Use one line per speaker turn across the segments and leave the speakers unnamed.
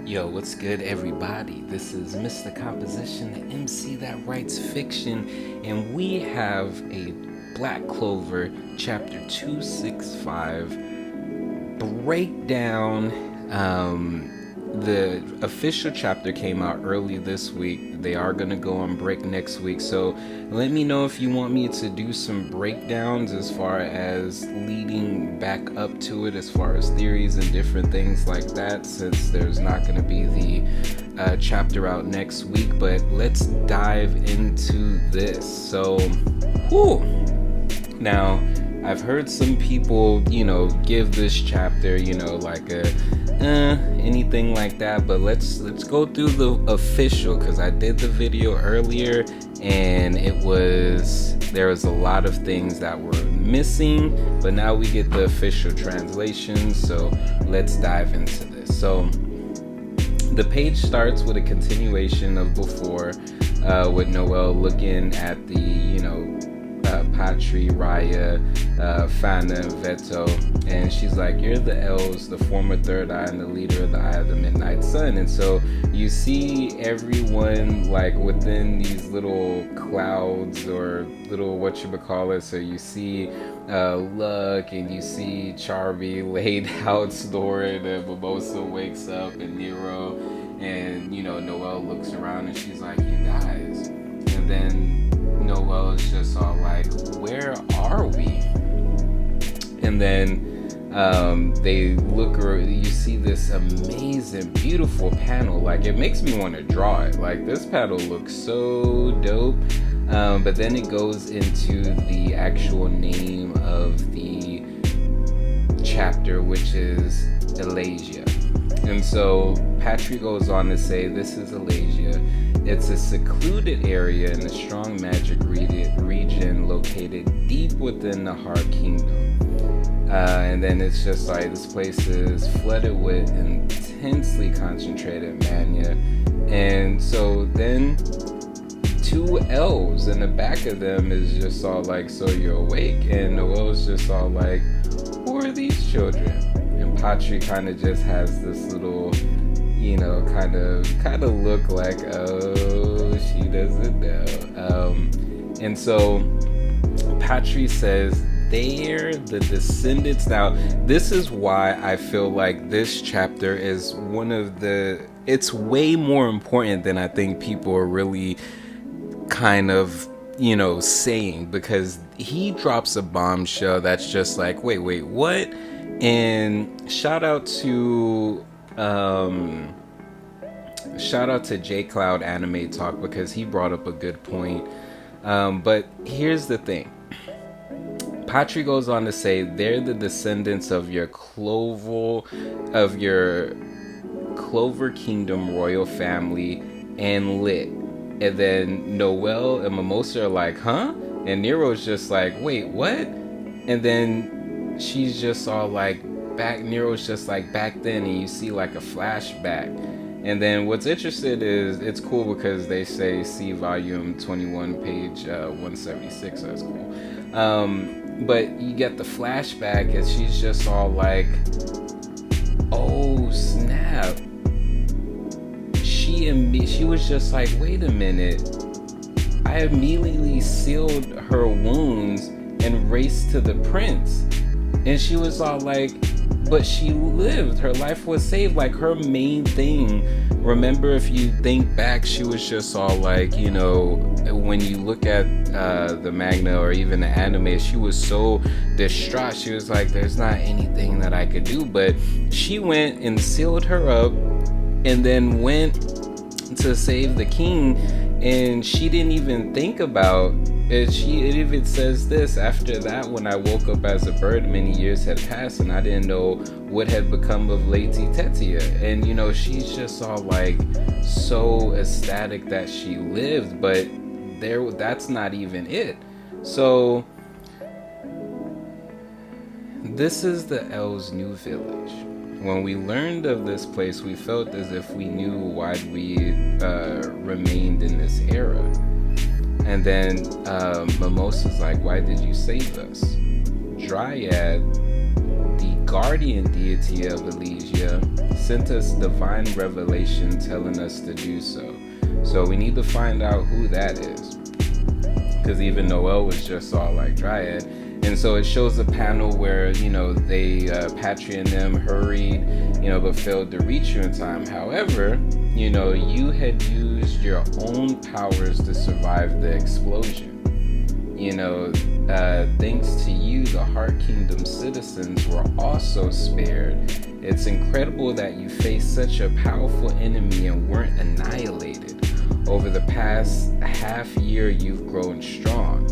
Yo, what's good, everybody? This is Mr. Composition, the MC that writes fiction, and we have a Black Clover Chapter 265 breakdown. The official chapter came out early this week. They are going to go on break next week, so let me know if you want me to do some breakdowns as far as leading back up to it, as far as theories and different things like that, since there's not going to be the chapter out next week. But let's dive into this. So, now I've heard some people, give this chapter, like a anything like that, but let's go through the official, because I did the video earlier and there was a lot of things that were missing, but now we get the official translation, so let's dive into this. So the page starts with a continuation of before, with Noelle looking at the Patry, Raya, Fana, and Veto, and she's like, "You're the Elves, the former Third Eye, and the leader of the Eye of the Midnight Sun." And so you see everyone like within these little clouds or little whatchamacallit. So you see Luck, and you see Charby laid out snoring, and Mimosa wakes up, and Nero, and Noelle looks around and she's like, "You guys," and then Noelle is just all like, "Where are we?" And then they look, you see this amazing, beautiful panel. Like, it makes me want to draw it. Like, this panel looks so dope. But then it goes into the actual name of the chapter, which is Elasia. And so Patry goes on to say, "This is Elasia. It's a secluded area in a strong magic region located deep within the Heart Kingdom." And then it's just like, this place is flooded with intensely concentrated mania. And so then two elves in the back of them is just all like, "So you're awake?" And Noelle's just all like, "Who are these children?" And Patry kind of just has this little, kind of look like, oh, she doesn't know. And so Patry says, "They're the descendants." Now, this is why I feel like this chapter is it's way more important than I think people are really kind of, saying, because he drops a bombshell that's just like, wait, what? And shout out to J Cloud Anime Talk, because he brought up a good point. But here's the thing. Patry goes on to say, "They're the descendants of your Clover Kingdom royal family and Lit." And then Noelle and Mimosa are like, "Huh?" And Nero's just like, "Wait, what?" And then she's just all like, Nero's just like, "Back then," and you see like a flashback. And then what's interesting is, it's cool because they say see volume 21, page 176, so that's cool. But you get the flashback and she's just all like, "Oh snap." She was just like, "Wait a minute." I immediately sealed her wounds and raced to the prince. And she was all like, "But she lived. Her life was saved." Like, her main thing, remember, if you think back, she was just all like, when you look at the manga or even the anime, she was so distraught. She was like, "There's not anything that I could do." But she went and sealed her up and then went to save the king, and she didn't even think about it. It even says this: "After that, when I woke up as a bird, many years had passed, and I didn't know what had become of Lady Tetia." And she's just all like so ecstatic that she lived, but that's not even it. So this is the Elves' new village. When we learned of this place, we felt as if we knew why we remained in this era. And then Mimosa's like, "Why did you save us?" Dryad, the guardian deity of Elasia sent us divine revelation telling us to do so. So we need to find out who that is, because even Noelle was just all like Dryad. And so it shows a panel where, you know, they Patry and them hurried, you know, but failed to reach you in time. However, you know, you had used your own powers to survive the explosion. You know, thanks to you, the Heart Kingdom citizens were also spared. It's incredible that you faced such a powerful enemy and weren't annihilated. Over the past half year, you've grown strong.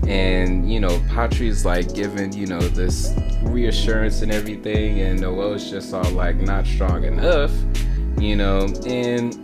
And, you know, Patry's like giving, you know, this reassurance and everything, and Noelle's just all like not strong enough, you know. And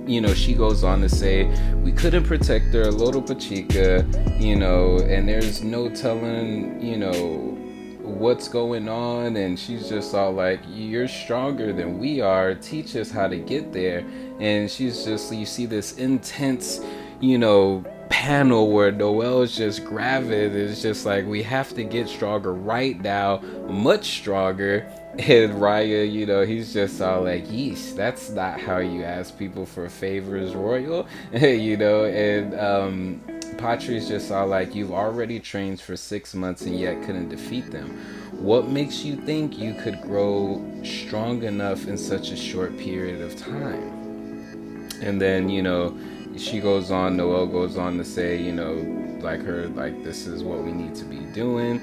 you know, she goes on to say, we couldn't protect her, little Pachika, you know, and there's no telling, you know, what's going on. And she's just all like, you're stronger than we are, teach us how to get there. And she's just, you see this intense, you know, panel where Noelle's just gravid. It's just like, we have to get stronger right now, much stronger. And Raya, you know, he's just all like, yeesh, that's not how you ask people for favors, royal. You know. And Patry's just all like, you've already trained for 6 months and yet couldn't defeat them. What makes you think you could grow strong enough in such a short period of time? And then, you know, she goes on, Noelle goes on to say, you know, like her, like, this is what we need to be doing,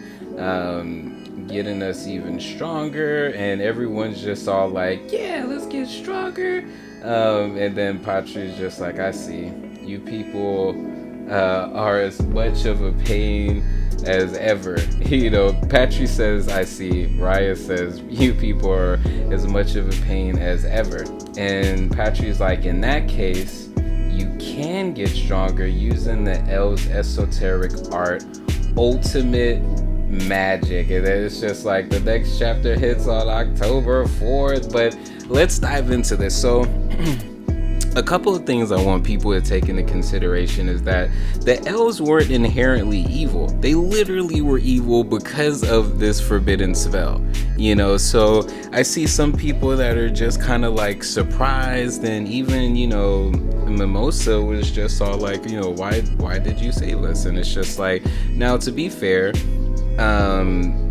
getting us even stronger. And everyone's just all like, yeah, let's get stronger. And then Patry's just like, I see, you people are as much of a pain as ever. You know, Patry says, I see. Raya says, you people are as much of a pain as ever. And Patry's like, in that case, you can get stronger using the Elves' esoteric art, ultimate magic. And then it's just like, the next chapter hits on October 4th. But let's dive into this. So a couple of things I want people to take into consideration is that the elves weren't inherently evil. They literally were evil because of this forbidden spell, you know. So I see some people that are just kind of like surprised, and even, you know, Mimosa was just all like, you know, why did you save us? And it's just like, now to be fair,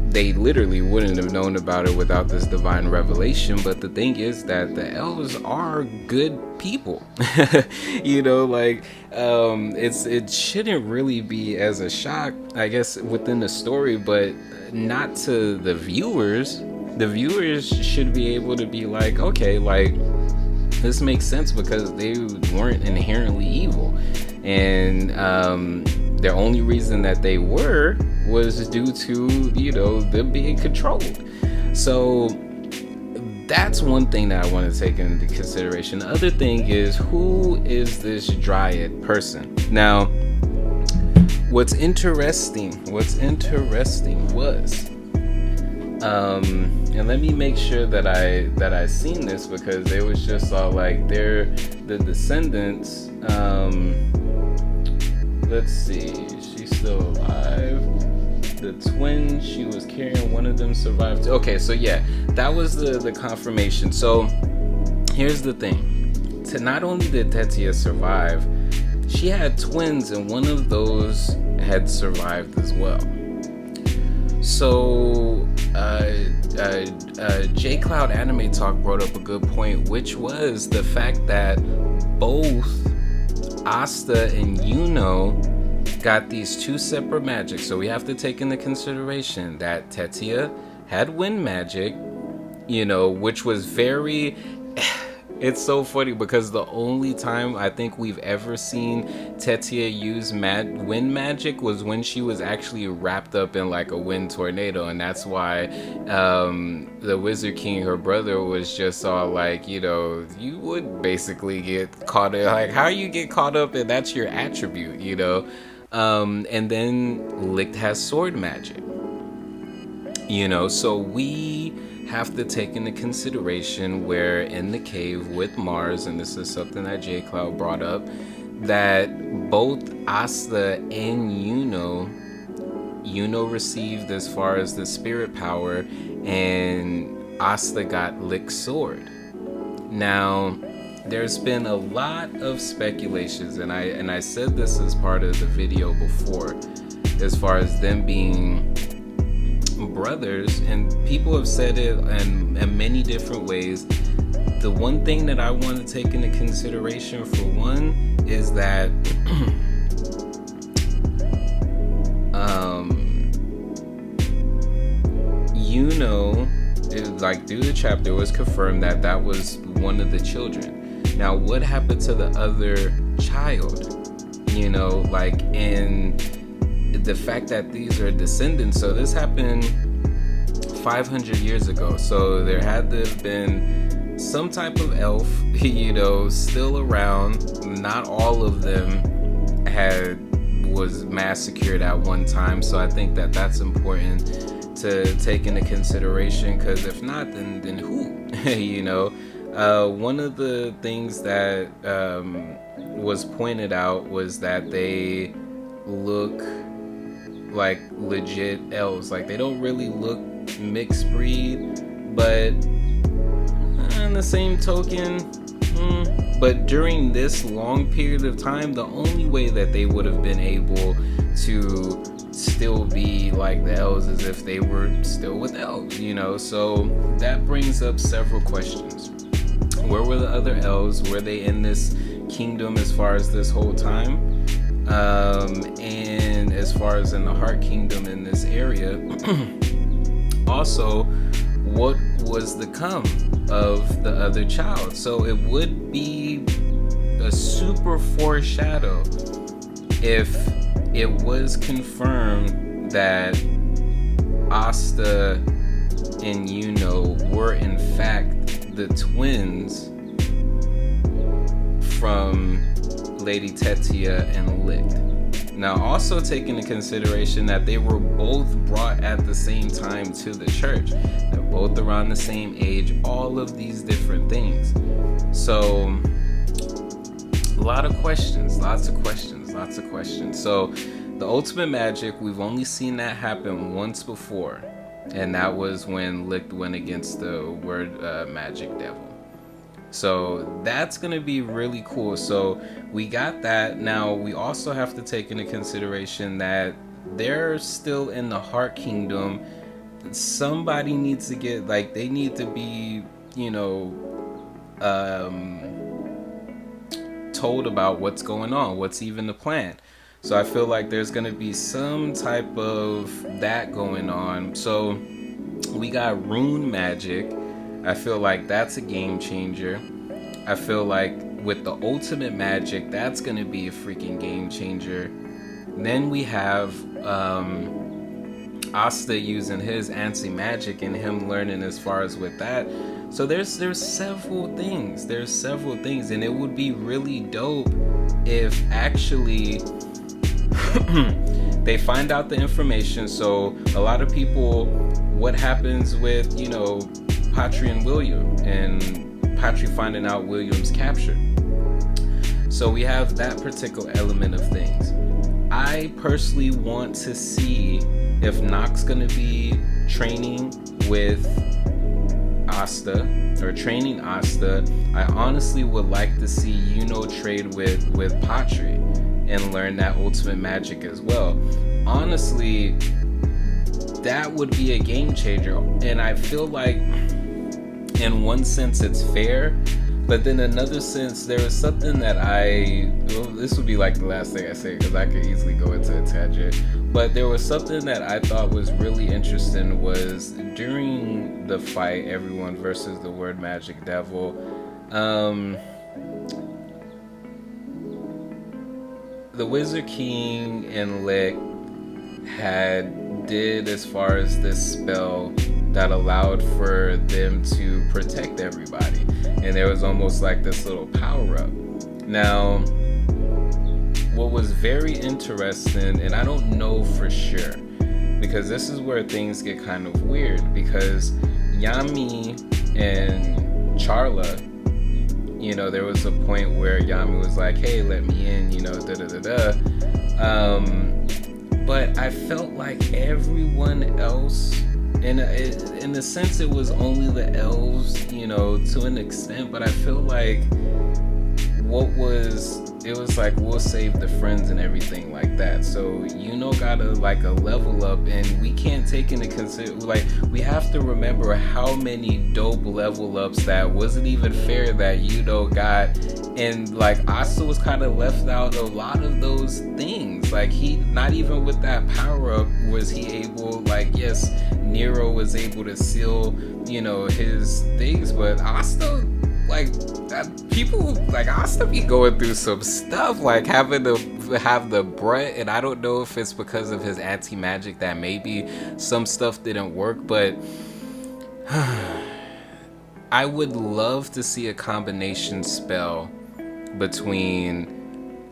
they literally wouldn't have known about it without this divine revelation. But the thing is that the elves are good people. You know, like, it shouldn't really be as a shock, I guess, within the story, but not to the viewers. The viewers should be able to be like, okay, like, this makes sense because they weren't inherently evil. And the only reason that they were was due to, you know, them being controlled. So that's one thing that I want to take into consideration. The other thing is, who is this Dryad person? Now, what's interesting was, and let me make sure that I seen this, because it was just all like, they're the descendants. Let's see, she's still alive. The twin she was carrying, one of them survived. Okay, so yeah, that was the confirmation. So here's the thing. Not only did Tetia survive, she had twins, and one of those had survived as well. So J Cloud Anime Talk brought up a good point, which was the fact that both Asta and Yuno got these two separate magics. So we have to take into consideration that Tetia had wind magic, you know, which was very... It's so funny because the only time I think we've ever seen Tetia use wind magic was when she was actually wrapped up in like a wind tornado, and that's why the Wizard King, her brother, was just all like, you know, you would basically get caught in, like, how you get caught up and that's your attribute, you know. And then Licht has sword magic, you know. So we have to take into consideration where in the cave with Mars, and this is something that J Cloud brought up, that both Asta and Yuno received as far as the spirit power, and Asta got Licht's sword. Now, there's been a lot of speculations, and I said this as part of the video before, as far as them being brothers, and people have said it in many different ways. The one thing that I want to take into consideration, for one, is that like through the chapter, it was confirmed that that was one of the children. Now, what happened to the other child? Like, and the fact that these are descendants. So this happened 500 years ago. So there had to have been some type of elf, still around. Not all of them was massacred at one time. So I think that that's important to take into consideration, because if not, then who? One of the things that was pointed out was that they look like legit elves. Like, they don't really look mixed breed, but in the same token, but during this long period of time, the only way that they would have been able to still be like the elves is if they were still with elves, so that brings up several questions. Where were the other elves? Were they in this kingdom as far as this whole time? And as far as in the Heart Kingdom in this area, also, what was the come of the other child? So it would be a super foreshadow if it was confirmed that Asta and were in fact the twins from Lady Tetia and Licht. Now, also take into consideration that they were both brought at the same time to the church. They're both around the same age, all of these different things. So, lots of questions. So, the ultimate magic, we've only seen that happen once before, and that was when Licht went against the word magic devil. So that's going to be really cool. So we got that. Now, we also have to take into consideration that they're still in the Heart Kingdom. Somebody needs to get, like, they need to be, told about what's going on, what's even the plan. So I feel like there's going to be some type of that going on. So we got rune magic. I feel like that's a game changer. I feel like with the ultimate magic, that's going to be a freaking game changer. Then we have Asta using his anti-magic and him learning as far as with that. So there's several things. And it would be really dope if actually they find out the information. So a lot of people, what happens with, Patry and William, and Patry finding out William's captured. So we have that particular element of things. I personally want to see if Nox gonna be training with Asta, or training Asta. I honestly would like to see trade with Patry and learn that ultimate magic as well. Honestly, that would be a game changer, and I feel like in one sense it's fair, but then another sense there is something that this would be like the last thing I say because I could easily go into a tangent, but there was something that I thought was really interesting was during the fight, everyone versus the word magic devil, the Wizard King and Licht did as far as this spell that allowed for them to protect everybody, and there was almost like this little power up. Now, what was very interesting, and I don't know for sure, because this is where things get kind of weird, because Yami and Charla, there was a point where Yami was like, hey, let me in, but I felt like everyone else, in a sense, it was only the elves, you know, to an extent, but I feel like it was like, we'll save the friends and everything like that. So, you know, gotta like a level up, and we can't take into consideration, like, we have to remember how many dope level ups that wasn't even fair that, you know, got. And like Asta was kind of left out of a lot of those things. Like, he, not even with that power up was he able, like, yes, Nero was able to seal, you know, his things, but Asta, like, people like Asta be going through some stuff, like having to have the brunt, and I don't know if it's because of his anti-magic that maybe some stuff didn't work, but I would love to see a combination spell between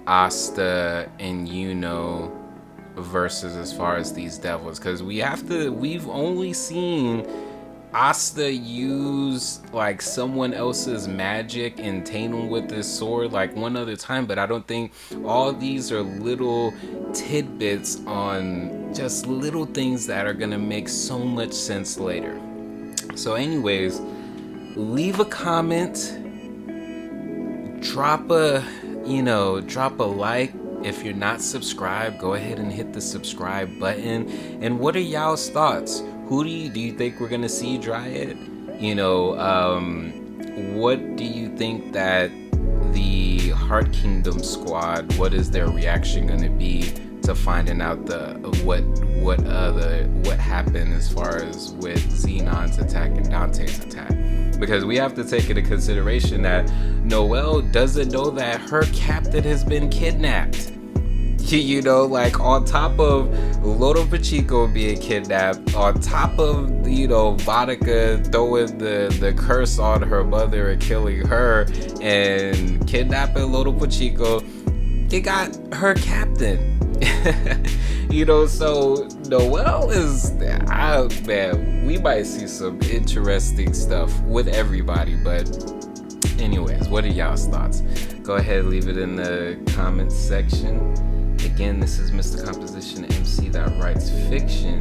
Asta and Yuno versus as far as these devils, because we've only seen Asta use like someone else's magic and taint him with this sword like one other time, but I don't think all these are little tidbits on just little things that are gonna make so much sense later. So anyways, leave a comment, drop a like. If you're not subscribed, go ahead and hit the subscribe button. And what are y'all's thoughts? Who do you think we're gonna see Dryad? You know, what do you think that the Heart Kingdom squad, what is their reaction gonna be to finding out what happened as far as with Xenon's attack and Dante's attack? Because we have to take into consideration that Noelle doesn't know that her captain has been kidnapped. You know, like, on top of Lodo Pacheco being kidnapped, on top of, you know, Vodka throwing the curse on her mother and killing her and kidnapping Lodo Pacheco, they got her captain. You know, so Noelle is, man, we might see some interesting stuff with everybody. But anyways, what are y'all's thoughts? Go ahead, leave it in the comments section. Again, this is Mr. Composition MC that writes fiction.